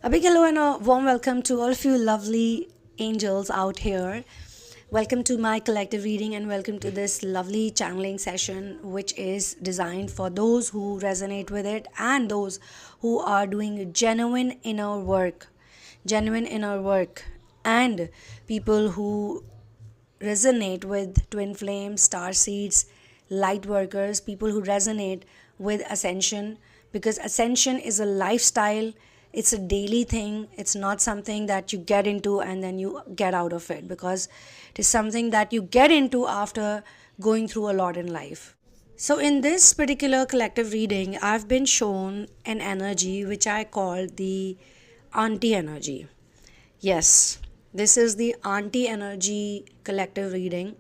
A big hello and a warm welcome to all of you lovely angels out here. Welcome to my collective reading and welcome to this lovely channeling session, which is designed for those who resonate with it and those who are doing genuine inner work, and people who resonate with twin flames, star seeds, light workers, people who resonate with ascension, because ascension is a lifestyle. It's a daily thing. It's not something that you get into and then you get out of it, because it is something that you get into after going through a lot in life. So, in this particular collective reading, I've been shown an energy which I call the auntie energy. Yes, this is the auntie energy collective reading,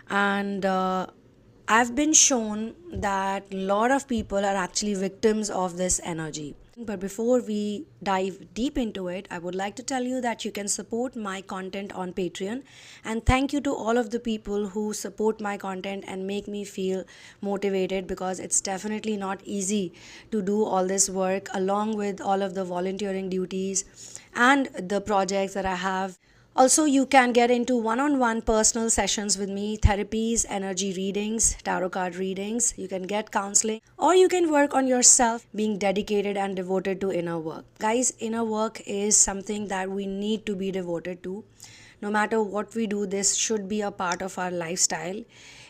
and I've been shown that a lot of people are actually victims of this energy. But before we dive deep into it, I would like to tell you that you can support my content on Patreon. And thank you to all of the people who support my content and make me feel motivated, because it's definitely not easy to do all this work along with all of the volunteering duties and the projects that I have. Also, you can get into one-on-one personal sessions with me, therapies, energy readings, tarot card readings. You can get counseling, or you can work on yourself, being dedicated and devoted to inner work. Guys, inner work is something that we need to be devoted to. No matter what we do, this should be a part of our lifestyle.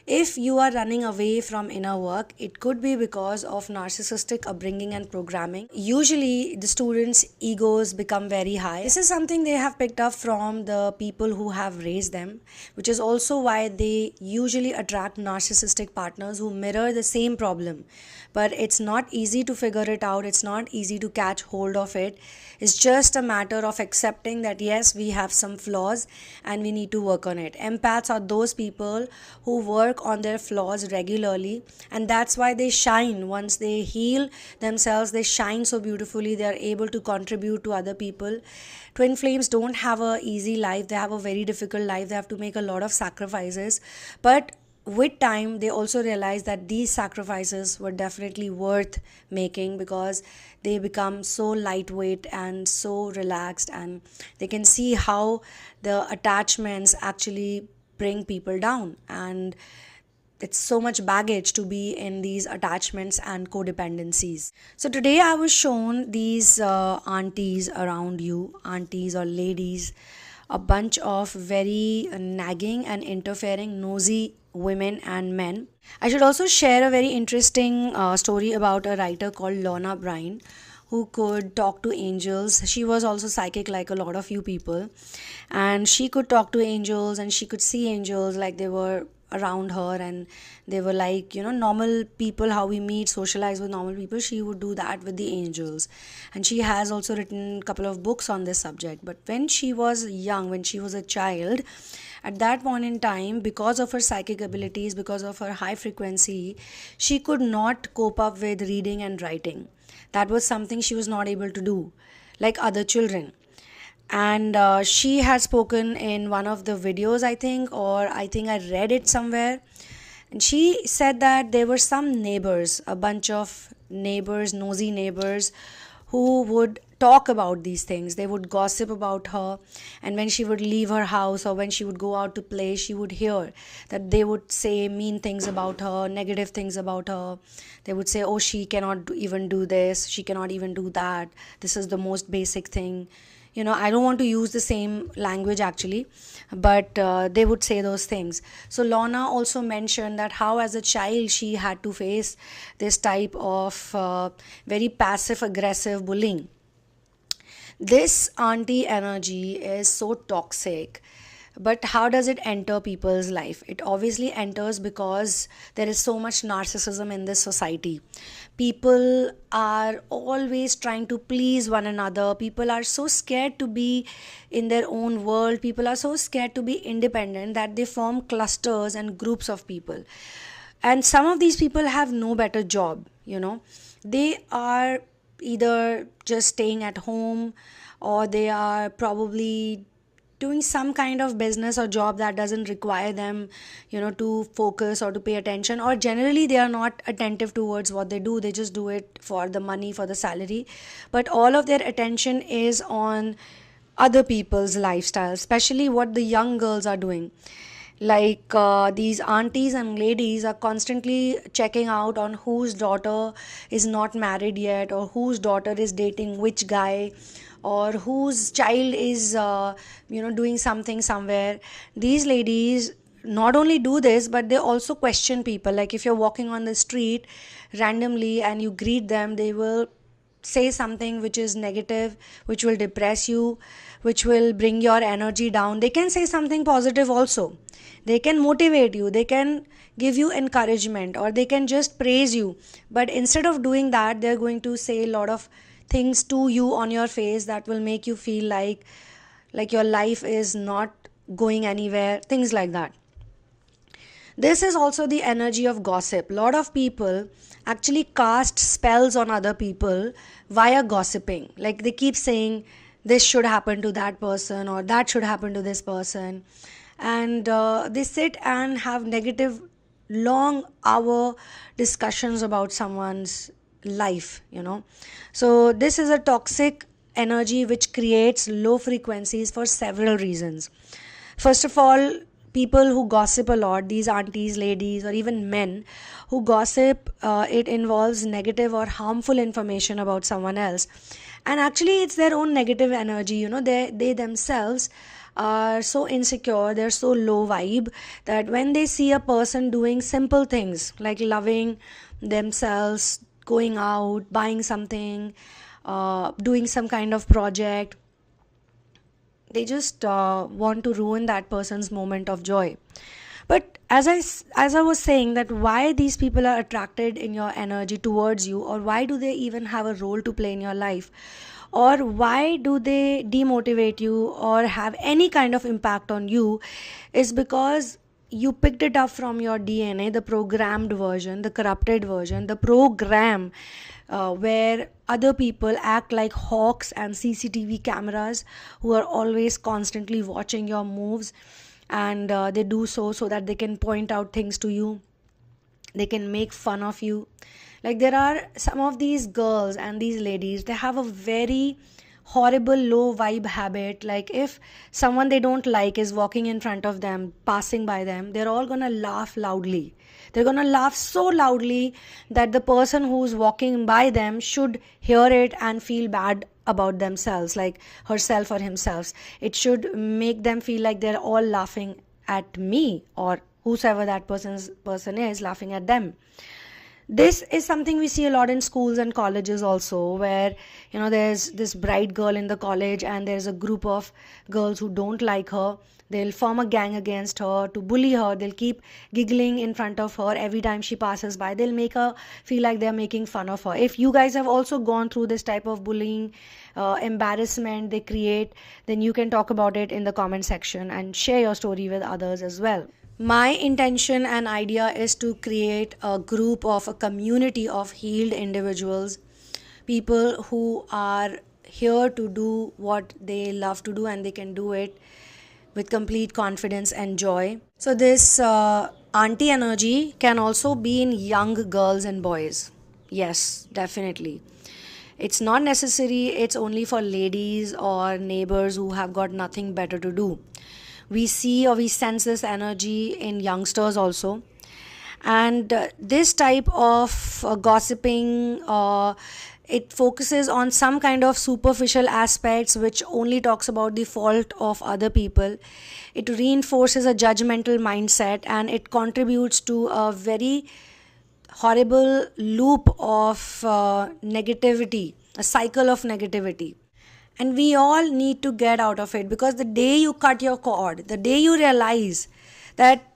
If you are running away from inner work, it could be because of narcissistic upbringing and programming. Usually, the students' egos become very high. This is something they have picked up from the people who have raised them, which is also why they usually attract narcissistic partners who mirror the same problem. But it's not easy to figure it out, it's not easy to catch hold of it. It's just a matter of accepting that yes, we have some flaws and we need to work on it. Empaths are those people who work on their flaws regularly, and that's why they shine. Once they heal themselves, they shine so beautifully. They are able to contribute to other people. Twin flames don't have a easy life, they have a very difficult life. They have to make a lot of sacrifices, but with time they also realize that these sacrifices were definitely worth making, because they become so lightweight and so relaxed, and they can see how the attachments actually bring people down, and it's so much baggage to be in these attachments and codependencies. So today I was shown these aunties around you, aunties or ladies, a bunch of very nagging and interfering, nosy women and men. I should also share a very interesting story about a writer called Lorna Brine, who could talk to angels. She was also psychic like a lot of you people, and she could talk to angels and she could see angels like they were around her, and they were like, normal people, how we meet, socialize with normal people. She would do that with the angels, and she has also written a couple of books on this subject. But when she was young, when she was a child, at that point in time, because of her psychic abilities, because of her high frequency, she could not cope up with reading and writing. That was something she was not able to do like other children. And she had spoken in one of the videos, I think, or I think I read it somewhere, and she said that there were some neighbors, a bunch of neighbors, nosy neighbors, who would talk about these things. They would gossip about her, and when she would leave her house or when she would go out to play, she would hear that they would say mean things about her, negative things about her. They would say, oh, she cannot even do this, she cannot even do that, this is the most basic thing. I don't want to use the same language actually, but they would say those things. So Lorna also mentioned that how as a child she had to face this type of very passive aggressive bullying. This auntie energy is so toxic, but how does it enter people's life? It obviously enters because there is so much narcissism in this society. People are always trying to please one another. People are so scared to be in their own world. People are so scared to be independent that they form clusters and groups of people. And some of these people have no better job. They are either just staying at home, or they are probably doing some kind of business or job that doesn't require them, to focus or to pay attention, or generally they are not attentive towards what they do. They just do it for the money, for the salary, but all of their attention is on other people's lifestyle, especially what the young girls are doing. Like these aunties and ladies are constantly checking out on whose daughter is not married yet, or whose daughter is dating which guy, or whose child is doing something somewhere. These ladies not only do this, but they also question people. Like if you're walking on the street randomly and you greet them, they will say something which is negative, which will depress you, which will bring your energy down. They can say something positive also. They can motivate you, they can give you encouragement, or they can just praise you. But instead of doing that, they're going to say a lot of things to you on your face that will make you feel like your life is not going anywhere, things like that. This is also the energy of gossip. A lot of people actually cast spells on other people via gossiping. Like they keep saying, this should happen to that person, or that should happen to this person. And they sit and have negative, long hour discussions about someone's life. So, this is a toxic energy which creates low frequencies for several reasons. First of all, people who gossip a lot, these aunties, ladies, or even men who gossip, it involves negative or harmful information about someone else. And actually, it's their own negative energy. They themselves are so insecure, they're so low vibe, that when they see a person doing simple things like loving themselves, going out, buying something, doing some kind of project, they just want to ruin that person's moment of joy. But as I was saying, that why these people are attracted in your energy towards you, or why do they even have a role to play in your life, or why do they demotivate you or have any kind of impact on you, is because you picked it up from your DNA, the programmed version, the corrupted version, the program where other people act like hawks and CCTV cameras who are always constantly watching your moves. And they do so that they can point out things to you, they can make fun of you. Like there are some of these girls and these ladies, they have a very horrible low vibe habit. Like if someone they don't like is walking in front of them, passing by them, they're all gonna laugh loudly. They're gonna laugh so loudly that the person who's walking by them should hear it and feel bad about themselves, like herself or himself. It should make them feel like they're all laughing at me, or whosoever that person is laughing at them. This is something we see a lot in schools and colleges also, where there's this bright girl in the college and there's a group of girls who don't like her. They'll form a gang against her to bully her. They'll keep giggling in front of her every time she passes by. They'll make her feel like they're making fun of her. If you guys have also gone through this type of bullying, embarrassment they create, then you can talk about it in the comment section and share your story with others as well. My intention and idea is to create a group of a community of healed individuals, people who are here to do what they love to do, and they can do it with complete confidence and joy. So this auntie energy can also be in young girls and boys. Yes, definitely. It's not necessary, it's only for ladies or neighbors who have got nothing better to do. We see or we sense this energy in youngsters also. And this type of gossiping, it focuses on some kind of superficial aspects which only talks about the fault of other people. It reinforces a judgmental mindset, and it contributes to a very horrible loop of negativity, a cycle of negativity. And we all need to get out of it, because the day you cut your cord, the day you realize that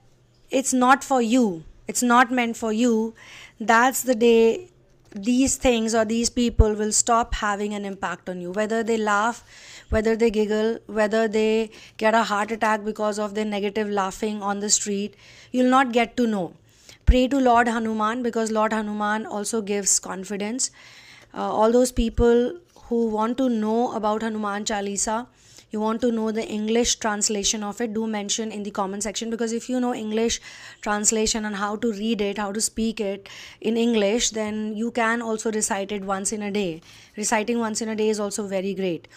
it's not for you, it's not meant for you, that's the day these things or these people will stop having an impact on you. Whether they laugh, whether they giggle, whether they get a heart attack because of their negative laughing on the street, you'll not get to know. Pray to Lord Hanuman, because Lord Hanuman also gives confidence. All those people who want to know about Hanuman Chalisa, you want to know the English translation of it, do mention in the comment section, because if you know English translation and how to read it, how to speak it in English, then you can also recite it once in a day. Reciting once in a day is also very great.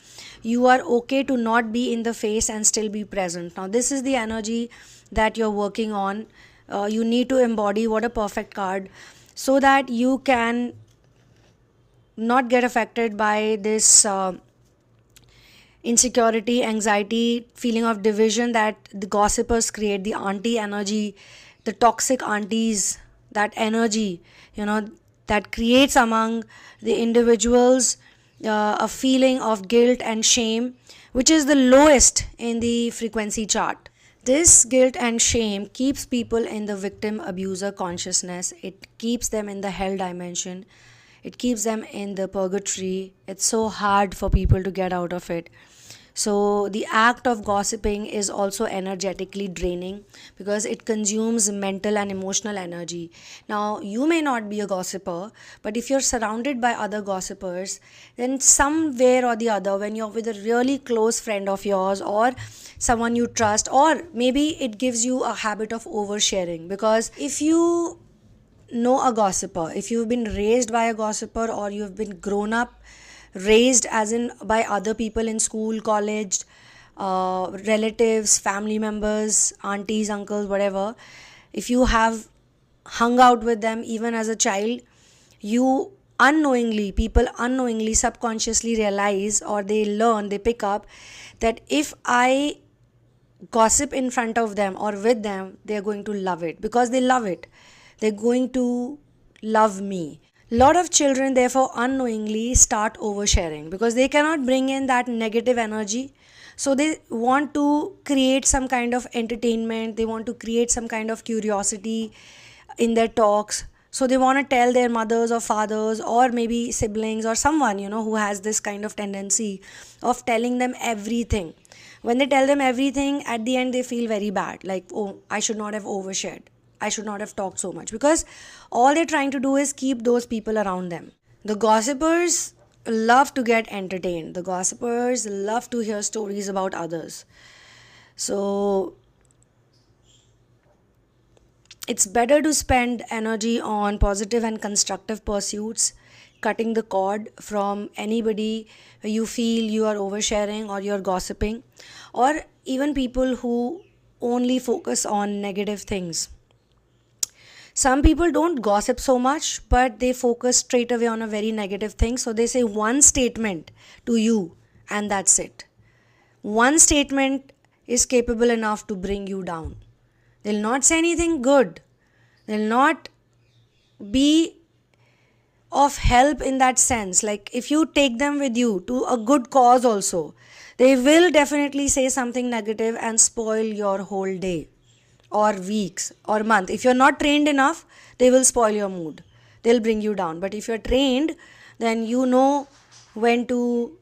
You are okay to not be in the face and still be present. Now this is the energy that you're working on. You need to embody. What a perfect card, so that you can not get affected by this insecurity, anxiety, feeling of division that the gossipers create, the auntie energy, the toxic aunties, that energy, that creates among the individuals a feeling of guilt and shame, which is the lowest in the frequency chart. This guilt and shame keeps people in the victim abuser consciousness. It keeps them in the hell dimension. It keeps them in the purgatory. It's so hard for people to get out of it. So the act of gossiping is also energetically draining because it consumes mental and emotional energy. Now, you may not be a gossiper, but if you're surrounded by other gossipers, then somewhere or the other, when you're with a really close friend of yours or someone you trust, or maybe it gives you a habit of oversharing, because if you know a gossiper, if you've been raised by a gossiper, or you've been grown up raised as in by other people in school, college, relatives, family members, aunties, uncles, whatever, if you have hung out with them even as a child, people unknowingly, subconsciously realize, or they learn, they pick up that if I gossip in front of them or with them, they're going to love it because they love it. They're going to love me. Lot of children therefore unknowingly start oversharing because they cannot bring in that negative energy. So they want to create some kind of entertainment, they want to create some kind of curiosity in their talks. So they want to tell their mothers or fathers or maybe siblings or someone, who has this kind of tendency of telling them everything. When they tell them everything, at the end they feel very bad, like, oh, I should not have overshared, I should not have talked so much, because all they're trying to do is keep those people around them. The gossipers love to get entertained. The gossipers love to hear stories about others. So it's better to spend energy on positive and constructive pursuits, cutting the cord from anybody where you feel you are oversharing or you're gossiping, or even people who only focus on negative things. Some people don't gossip so much, but they focus straight away on a very negative thing. So they say one statement to you and that's it. One statement is capable enough to bring you down. They'll not say anything good. They'll not be of help in that sense. Like if you take them with you to a good cause also, they will definitely say something negative and spoil your whole day or weeks or month. If you're not trained enough, they will spoil your mood. They'll bring you down. But if you're trained, then you know when to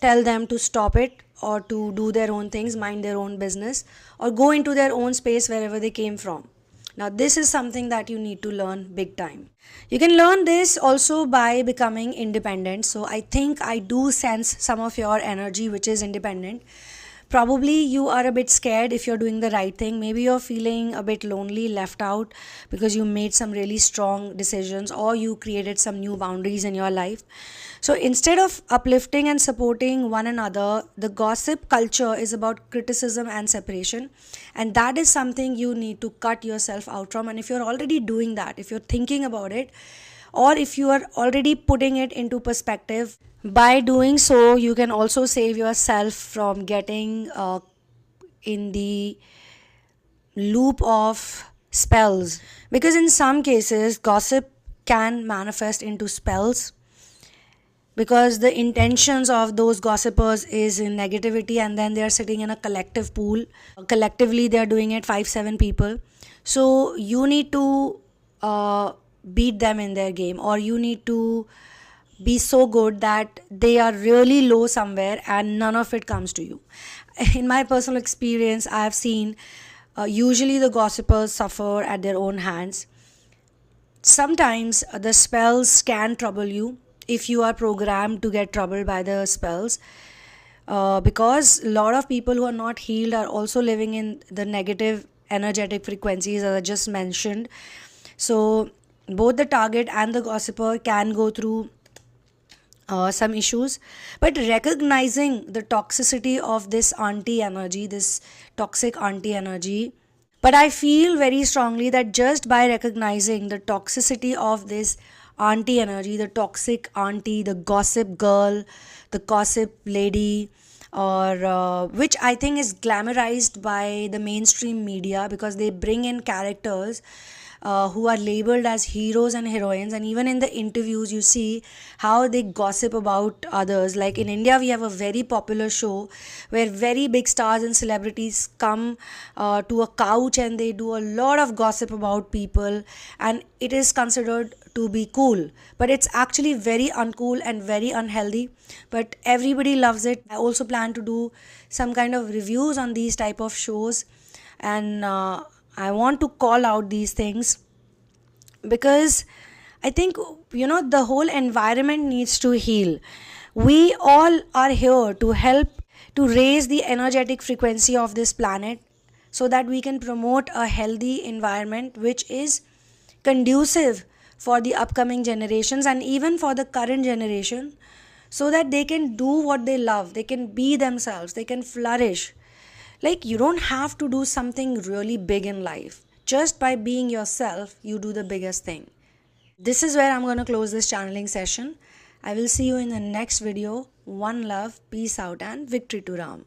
tell them to stop it or to do their own things, mind their own business, or go into their own space wherever they came from. Now, this is something that you need to learn big time. You can learn this also by becoming independent. So I think I do sense some of your energy which is independent. Probably you are a bit scared if you're doing the right thing. Maybe you're feeling a bit lonely, left out because you made some really strong decisions or you created some new boundaries in your life. So instead of uplifting and supporting one another, the gossip culture is about criticism and separation. And that is something you need to cut yourself out from. And if you're already doing that, if you're thinking about it, or if you are already putting it into perspective, by doing so, you can also save yourself from getting in the loop of spells. Because in some cases, gossip can manifest into spells because the intentions of those gossipers is in negativity, and then they are sitting in a collective pool. Collectively, they are doing it 5-7 people. So you need to beat them in their game, or you need to be so good that they are really low somewhere and none of it comes to you. In my personal experience, I have seen usually the gossipers suffer at their own hands. Sometimes the spells can trouble you if you are programmed to get troubled by the spells. because a lot of people who are not healed are also living in the negative energetic frequencies, as I just mentioned. So both the target and the gossiper can go through some issues, but recognizing the toxicity of this auntie energy, this toxic auntie energy. But I feel very strongly that just by recognizing the toxicity of this auntie energy, the toxic auntie, the gossip girl, the gossip lady, or which I think is glamorized by the mainstream media, because they bring in characters who are labeled as heroes and heroines, and even in the interviews you see how they gossip about others. Like in India, we have a very popular show where very big stars and celebrities come to a couch and they do a lot of gossip about people, and it is considered to be cool, but it's actually very uncool and very unhealthy, but everybody loves it. I also plan to do some kind of reviews on these type of shows, and I want to call out these things, because I think, the whole environment needs to heal. We all are here to help to raise the energetic frequency of this planet, so that we can promote a healthy environment which is conducive for the upcoming generations and even for the current generation, so that they can do what they love, they can be themselves, they can flourish. Like, you don't have to do something really big in life. Just by being yourself, you do the biggest thing. This is where I'm going to close this channeling session. I will see you in the next video. One love, peace out, and victory to Ram.